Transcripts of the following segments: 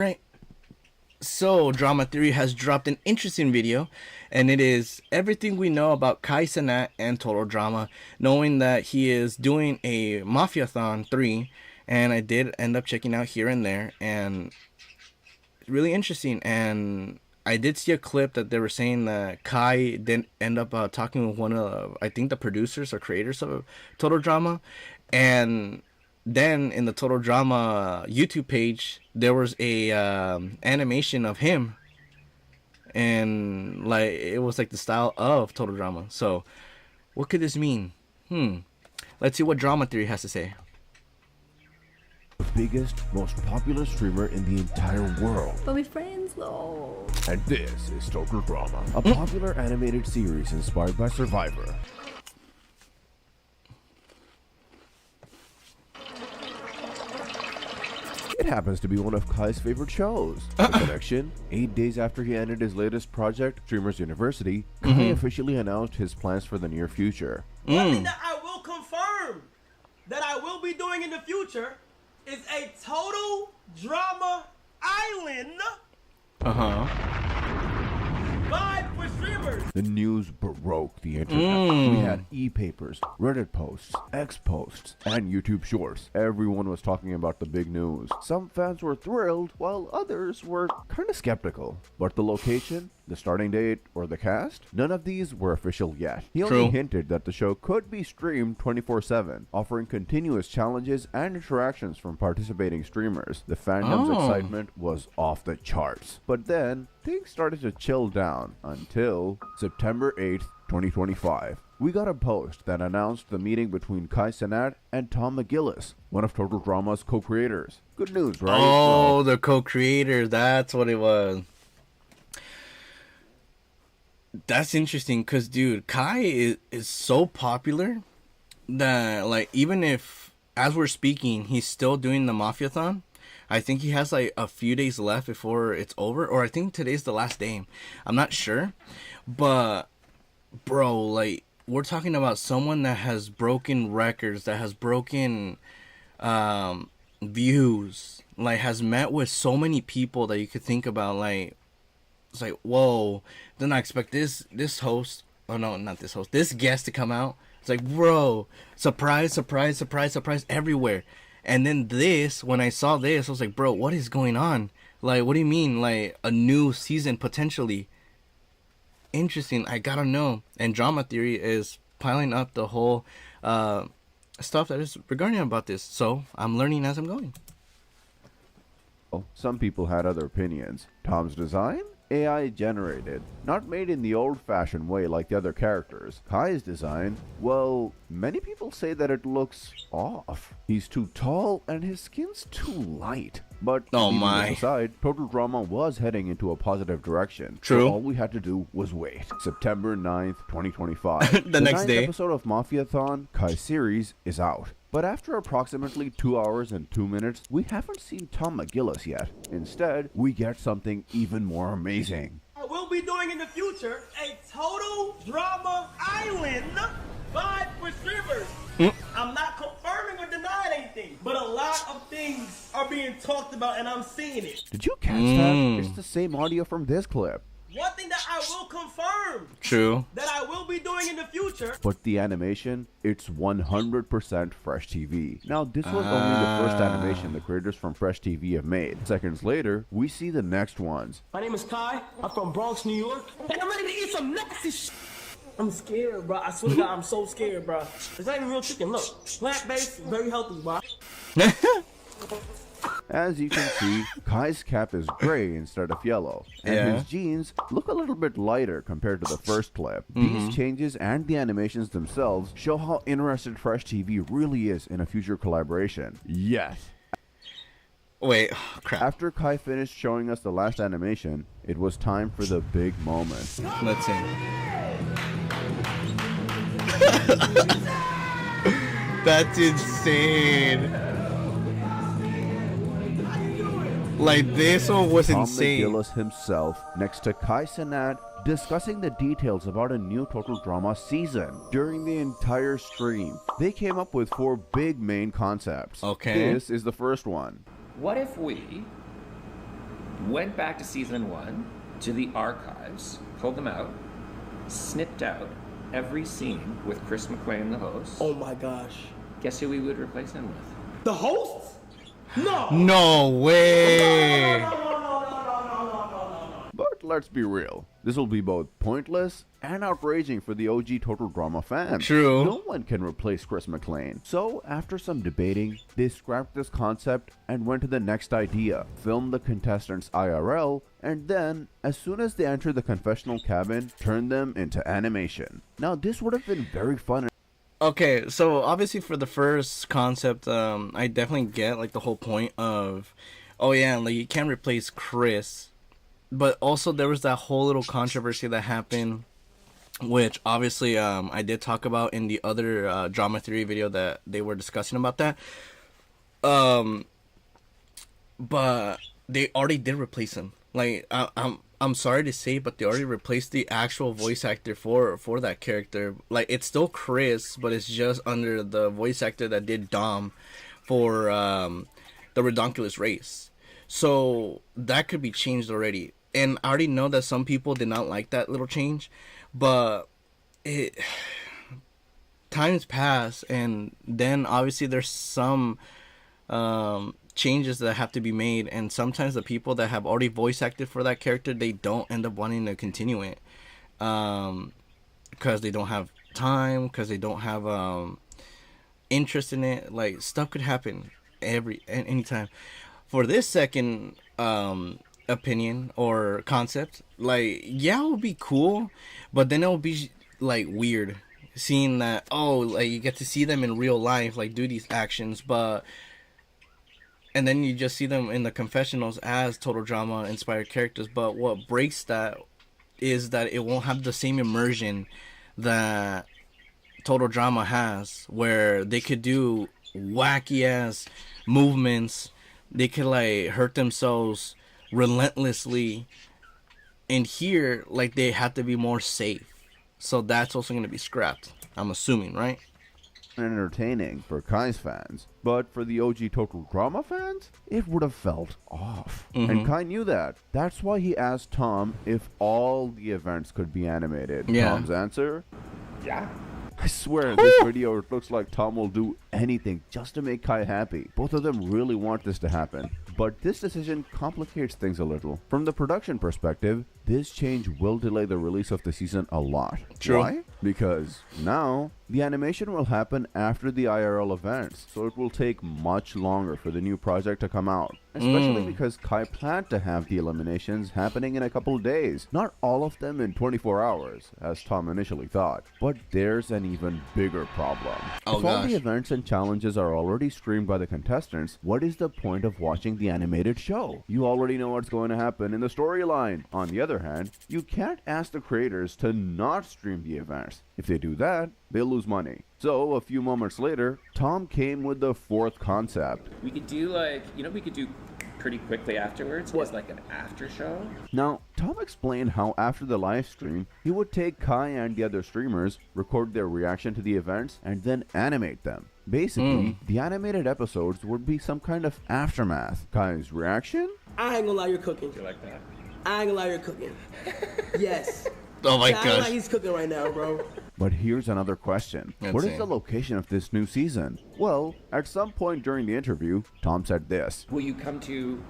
Right. So, Drama Theory has dropped an interesting video, and it is everything we know about Kai Cenat and Total Drama, knowing that he is doing a Mafiathon 3, and I did end up checking out here and there, and really interesting. And I did see a clip that they were saying that Kai didn't end up talking with one of, I think, the producers or creators of Total Drama, and then in the Total Drama YouTube page there was a animation of him, and like it was like the style of Total Drama. So what could this mean? Let's see what Drama Theory has to say. The biggest, most popular streamer in the entire world. But we're friends though. And this is Total Drama, a popular animated series inspired by Survivor. It happens to be one of Kai's favorite shows. The connection, 8 days after he ended his latest project, Streamers University, Kai officially announced his plans for the near future. One thing that I will confirm that I will be doing in the future is a Total Drama Island vibe for streamers. The news broke the internet. We had e-papers, Reddit posts, X posts, and YouTube shorts. Everyone was talking about the big news. Some fans were thrilled, while others were kind of skeptical. But the location, the starting date, or the cast? None of these were official yet. He only hinted that the show could be streamed 24/7, offering continuous challenges and interactions from participating streamers. The fandom's excitement was off the charts. But then, things started to chill down until September 8th, 2025. We got a post that announced the meeting between Kai Cenat and Tom McGillis, one of Total Drama's co-creators. Good news, right? Oh, the co-creators, that's what it was. That's interesting because, dude, Kai is so popular that, like, even if, as we're speaking, he's still doing the Mafiathon, I think he has, like, a few days left before it's over. Or I think today's the last day. I'm not sure. But, bro, like, we're talking about someone that has broken records, that has broken views, like, has met with so many people that you could think about, like, it's like, whoa, didn't I expect this host, oh no, not this host, this guest to come out. It's like, bro, surprise, surprise, surprise, surprise everywhere. And then this, when I saw this, I was like, bro, what is going on? Like, what do you mean? Like, a new season potentially? Interesting, I gotta know. And Drama Theory is piling up the whole stuff that is regarding about this. So, I'm learning as I'm going. Some people had other opinions. Tom's design? AI generated, not made in the old-fashioned way like the other characters. Kai's design, well, many people say that it looks off. He's too tall and his skin's too light. But leaving this aside, Total Drama was heading into a positive direction. True. So all we had to do was wait. September 9th, 2025. The next day. Episode of Mafiathon, Kai's series, is out. But after approximately 2 hours and 2 minutes, we haven't seen Tom McGillis yet. Instead, we get something even more amazing. I will be doing in the future a Total Drama Island vibe for streamers. I'm not confirming or denying anything, but a lot of things are being talked about and I'm seeing it. Did you catch that? It's the same audio from this clip. One thing that I will confirm that I will be doing in the future. But the animation, it's 100% Fresh TV. Now, this was only the first animation the creators from Fresh TV have made. Seconds later, we see the next ones. My name is Kai. I'm from Bronx, New York. And I'm ready to eat some nasty shit. I'm scared, bro. I swear to God, I'm so scared, bro. It's not even real chicken. Look, plant-based, very healthy, bro. As you can see, Kai's cap is gray instead of yellow, and his jeans look a little bit lighter compared to the first clip. These changes and the animations themselves show how interested Fresh TV really is in a future collaboration. Yet, wait, crap. After Kai finished showing us the last animation, it was time for the big moment. Let's see. That's insane. Like, this one was insane. Tom McGillis himself next to Kai Cenat discussing the details about a new Total Drama season. During the entire stream, they came up with 4 big main concepts. Okay. This is the first one. What if we went back to season 1, to the archives, pulled them out, snipped out every scene with Chris McQuain, the host. Oh my gosh. Guess who we would replace him with? The hosts? No. No way. But let's be real. This will be both pointless and outraging for the OG Total Drama fans. True. No one can replace Chris McLean. So, after some debating, they scrapped this concept and went to the next idea. Film the contestants IRL, and then, as soon as they enter the confessional cabin, turn them into animation. Now, this would have been very fun. Okay, so obviously for the first concept, I definitely get like the whole point of, oh yeah, like you can't replace Chris. But also there was that whole little controversy that happened, which obviously I did talk about in the other drama theory video that they were discussing about that. But they already did replace him. Like I'm sorry to say, but they already replaced the actual voice actor for that character. Like it's still Chris, but it's just under the voice actor that did Dom for the Redonkulous race. So that could be changed already. And I already know that some people did not like that little change, but times pass, and then obviously there's some changes that have to be made, and sometimes the people that have already voice acted for that character, they don't end up wanting to continue it because they don't have time, because they don't have interest in it. Like stuff could happen anytime. For this second opinion or concept, like yeah, it would be cool, but then it would be like weird seeing that, oh, like you get to see them in real life like do these actions, and then you just see them in the confessionals as Total Drama inspired characters. But what breaks that is that it won't have the same immersion that Total Drama has, where they could do wacky ass movements, they could like hurt themselves relentlessly, and here like they have to be more safe. So that's also going to be scrapped, I'm assuming, right? Entertaining for Kai's fans, but for the OG Total Drama fans, it would have felt off. And Kai knew that. That's why he asked Tom if all the events could be animated. Yeah. Tom's answer? Yeah. I swear, in this video, it looks like Tom will do anything just to make Kai happy. Both of them really want this to happen. But this decision complicates things a little. From the production perspective, this change will delay the release of the season a lot. True. Why? Because now, the animation will happen after the IRL events, so it will take much longer for the new project to come out. Especially because Kai planned to have the eliminations happening in a couple of days. Not all of them in 24 hours, as Tom initially thought. But there's an even bigger problem. Oh, if all the gosh. events and challenges are already streamed by the contestants, what is the point of watching the animated show? You already know what's going to happen in the storyline. On the other hand, you can't ask the creators to not stream the events. If they do that, they'll lose money. So, a few moments later, Tom came with the fourth concept. We could do like, we could do pretty quickly afterwards. What? Is like an after show. Now, Tom explained how after the live stream, he would take Kai and the other streamers, record their reaction to the events, and then animate them. Basically, the animated episodes would be some kind of aftermath. Kai's reaction? I ain't gonna lie, you're cooking. You like that? I ain't gonna lie, you're cooking. Yes. Oh my I ain't gonna lie, gosh. he's cooking right now, bro. But here's another question. Let's What see. is the location of this new season? Well, at some point during the interview, Tom said this. Will you come to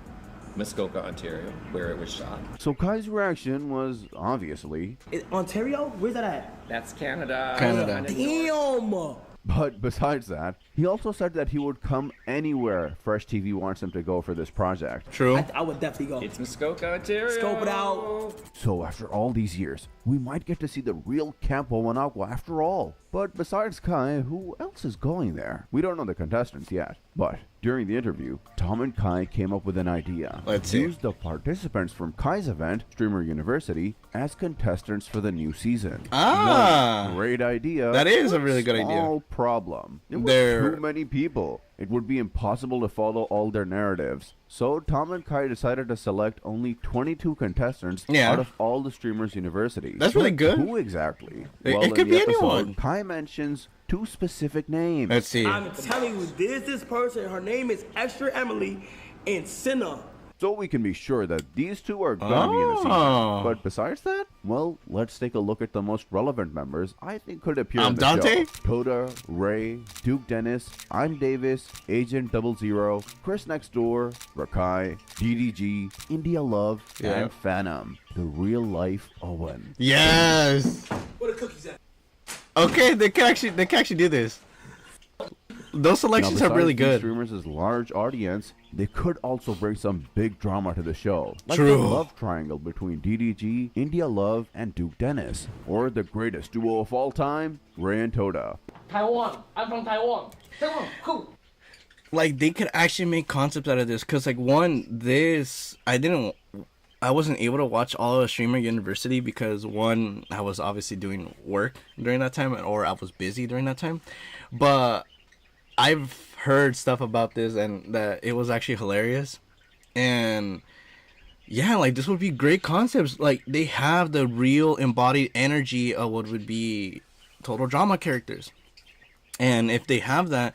Muskoka, Ontario, where it was shot? So Kai's reaction was obviously, Ontario? Where's that at? That's Canada. Canada. Damn. but besides that, he also said that he would come anywhere Fresh TV wants him to go for this project. True. I would definitely go. It's Muskoka, Ontario. Scope it out. So after all these years, we might get to see the real Camp Owanawa after all. But besides Kai, who else is going there? We don't know the contestants yet. But during the interview, Tom and Kai came up with an idea. Let's see. Use the participants from Kai's event, Streamer University, as contestants for the new season. Ah. One great idea. That is a really good idea. Small problem. It was They're- too many people. It would be impossible to follow all their narratives. So Tom and Kai decided to select only 22 contestants Yeah. out of all the Streamers University. That's really But good. Who exactly? It Well, in could the be episode, anyone. Kai mentions 2 specific names. Let's see. I'm telling you, this person, her name is Extra Emily and Cinna. so we can be sure that these two are gonna be in the season. But besides that, well, let's take a look at the most relevant members I think could appear in the Dante? show. Toda, Ray, Duke Dennis, I'm Davis, Agent 00, Chris Next Door, Rakai, DDG, India Love, and Phantom, the real life Owen. Yes. Where the cookies at? Okay, they can actually do this. Those selections Now, are really besides these good. streamers' large audience, they could also bring some big drama to the show. Like True. the love triangle between DDG, India Love, and Duke Dennis. Or the greatest duo of all time, Ray and Toda. Taiwan. I'm from Taiwan. Taiwan, cool. Like, they could actually make concepts out of this. Because, like, I wasn't able to watch all of Streamer University because, one, I was obviously doing work during that time, or I was busy during that time. But I've heard stuff about this and that it was actually hilarious. And yeah, like, this would be great concepts. Like, they have the real embodied energy of what would be total drama characters. And if they have that,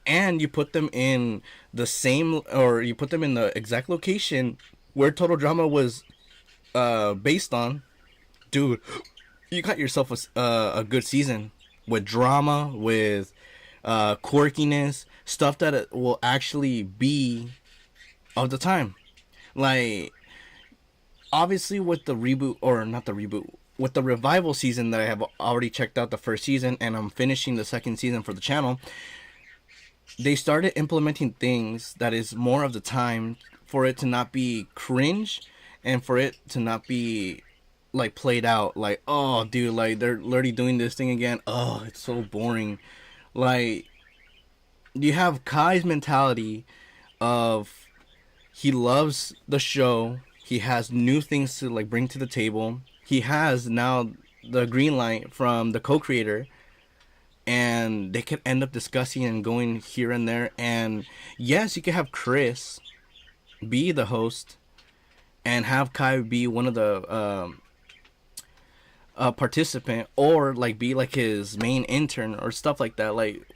and you put them in the same, or you put them in the exact location where total drama was based on, dude, you got yourself a good season with drama, with quirkiness, stuff that it will actually be of the time. Like, obviously with the reboot, or not the reboot, with the revival season that I have already checked out the first season and I'm finishing the second season for the channel, they started implementing things that is more of the time for it to not be cringe and for it to not be like played out like, oh dude, like they're already doing this thing again, oh it's so boring. Like, you have Kai's mentality of he loves the show, he has new things to like bring to the table, he has now the green light from the co-creator, and they could end up discussing and going here and there. And yes, you could have Chris be the host and have Kai be one of the participant, or like be like his main intern or stuff like that. Like,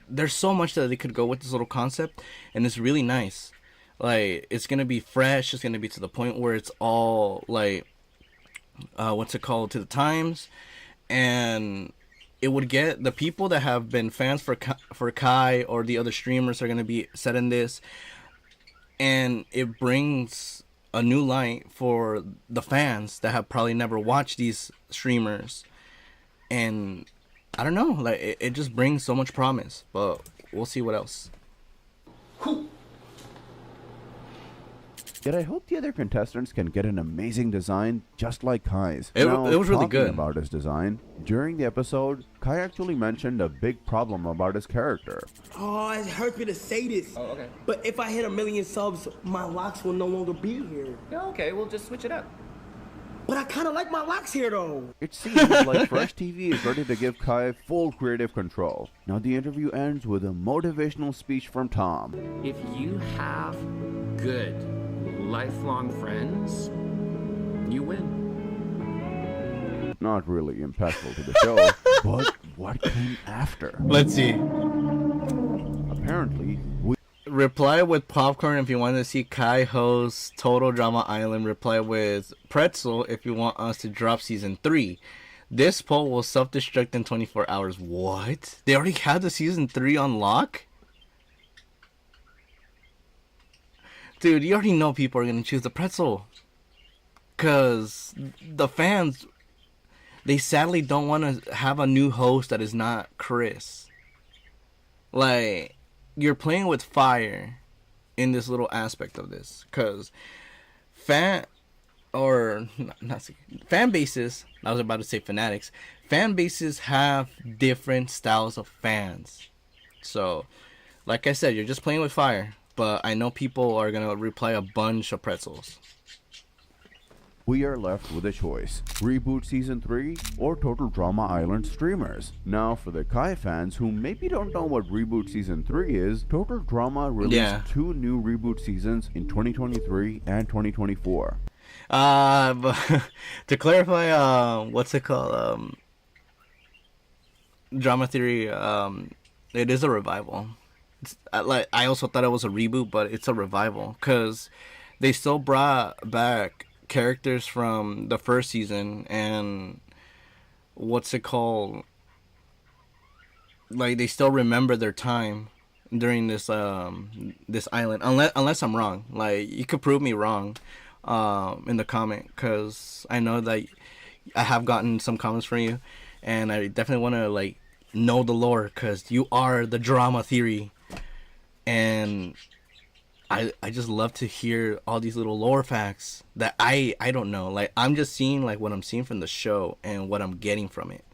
there's so much that they could go with this little concept, and it's really nice. Like, it's gonna be fresh, it's gonna be to the point where it's all like what's it called, to the times, and it would get the people that have been fans for Kai or the other streamers are gonna be set in this, and it brings a new light for the fans that have probably never watched these streamers. And I don't know, like it just brings so much promise, but we'll see what else. Yet I hope the other contestants can get an amazing design just like Kai's. It Now, was really talking good. about his design, during the episode, Kai actually mentioned a big problem about his character. Oh, it hurts me to say this. Oh, okay. But if I hit 1 million subs, my locks will no longer be here. Yeah, okay, we'll just switch it up. But I kind of like my locks here, though. It seems like Fresh TV is ready to give Kai full creative control. Now the interview ends with a motivational speech from Tom. If you have good, lifelong friends, you win. Not really impactful to the show, but what came after? Let's see. Apparently, we Reply with popcorn if you want to see Kai host Total Drama Island. Reply with pretzel if you want us to drop season 3. This poll will self-destruct in 24 hours. What? They already had the season 3 on lock? Dude, you already know people are going to choose the pretzel. Because the fans, they sadly don't want to have a new host that is not Chris. Like, you're playing with fire in this little aspect of this. Because fan bases, I was about to say fanatics, fan bases have different styles of fans. So, like I said, you're just playing with fire. But I know people are going to reply a bunch of pretzels. are left with a choice. Reboot Season 3 or Total Drama Island streamers. Now for the Kai fans who maybe don't know what Reboot Season 3 is, Total Drama released 2 new reboot seasons in 2023 and 2024. But to clarify, what's it called? Drama Theory, it is a revival. I also thought it was a reboot, but it's a revival because they still brought back characters from the first season, and what's it called? Like, they still remember their time during this this island. Unless I'm wrong. Like, you could prove me wrong in the comment, because I know that I have gotten some comments from you, and I definitely want to like know the lore, because you are the drama theory, and I just love to hear all these little lore facts that I don't know. Like, I'm just seeing like what I'm seeing from the show and what I'm getting from it.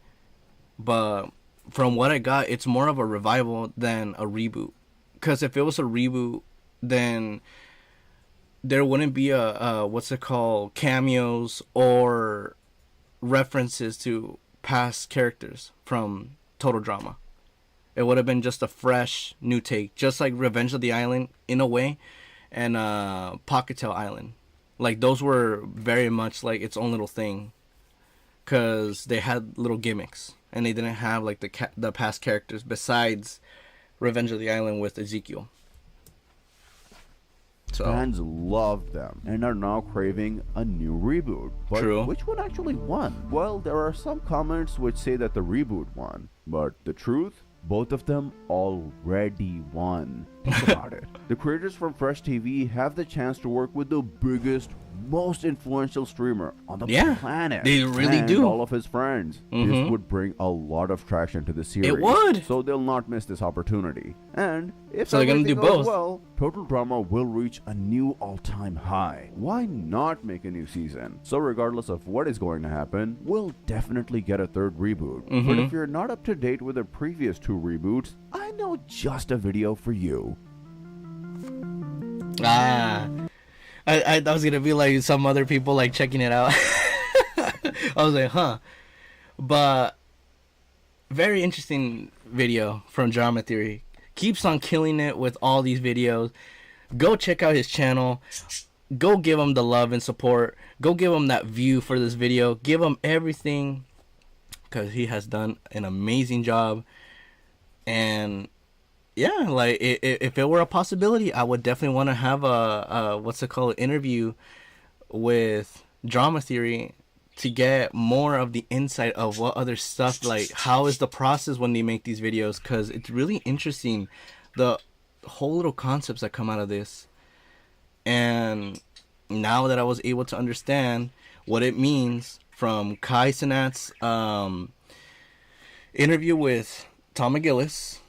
But from what I got, it's more of a revival than a reboot. Because if it was a reboot, then there wouldn't be a what's it called, cameos or references to past characters from Total Drama. It would have been just a fresh new take, just like Revenge of the Island in a way, and Pockettail Island. Like, those were very much like its own little thing, because they had little gimmicks, and they didn't have like the past characters besides Revenge of the Island with Ezekiel. So Fans loved them and are now craving a new reboot. But True. which one actually won? Well, there are some comments which say that the reboot won, but the truth, both of them already won. Think about it. The creators from Fresh TV have the chance to work with the biggest, most influential streamer on the planet. They really and do. all of his friends. This would bring a lot of traction to the series. It would. So they'll not miss this opportunity. And if So they're gonna everything do goes both. well, Total Drama will reach a new all-time high. Why not make a new season? So regardless of what is going to happen, we'll definitely get a third reboot. But if you're not up to date with the previous two reboots, I know just a video for you. I was gonna be like some other people like checking it out. I was like, huh. But very interesting video from Drama Theory. Keeps on killing it with all these videos. Go check out his channel. Go give him the love and support. Go give him that view for this video. Give him everything, because he has done an amazing job. And yeah, like if it were a possibility, I would definitely want to have a what's it called, interview with Drama Theory to get more of the insight of what other stuff, like how is the process when they make these videos, because it's really interesting, the whole little concepts that come out of this. And now that I was able to understand what it means from Kai Cenat's interview with Tom McGillis,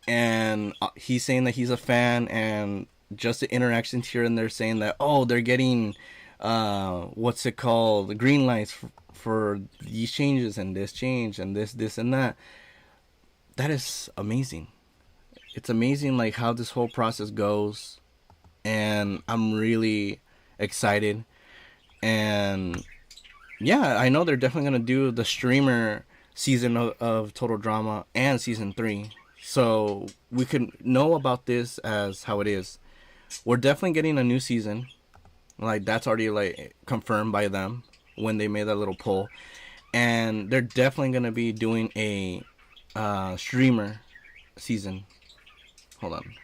and he's saying that he's a fan, and just the interactions here and there saying that, oh, they're getting what's it called, the green lights for these changes and this change and this and that. That is amazing. It's amazing like how this whole process goes, and I'm really excited. And yeah, I know they're definitely gonna do the streamer season of Total Drama and season 3, so we can know about this as how it is. We're definitely getting a new season, like that's already like confirmed by them when they made that little poll, and they're definitely gonna be doing a streamer season. Hold on.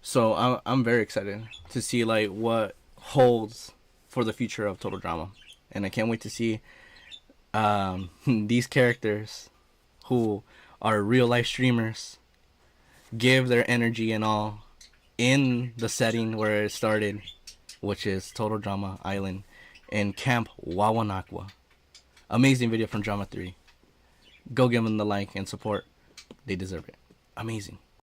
So I'm very excited to see like what holds for the future of Total Drama, and I can't wait to see these characters who are real life streamers give their energy and all in the setting where it started, which is Total Drama Island in Camp Wawanakwa. Amazing video from Drama 3. Go give them the like and support. They deserve it. Amazing.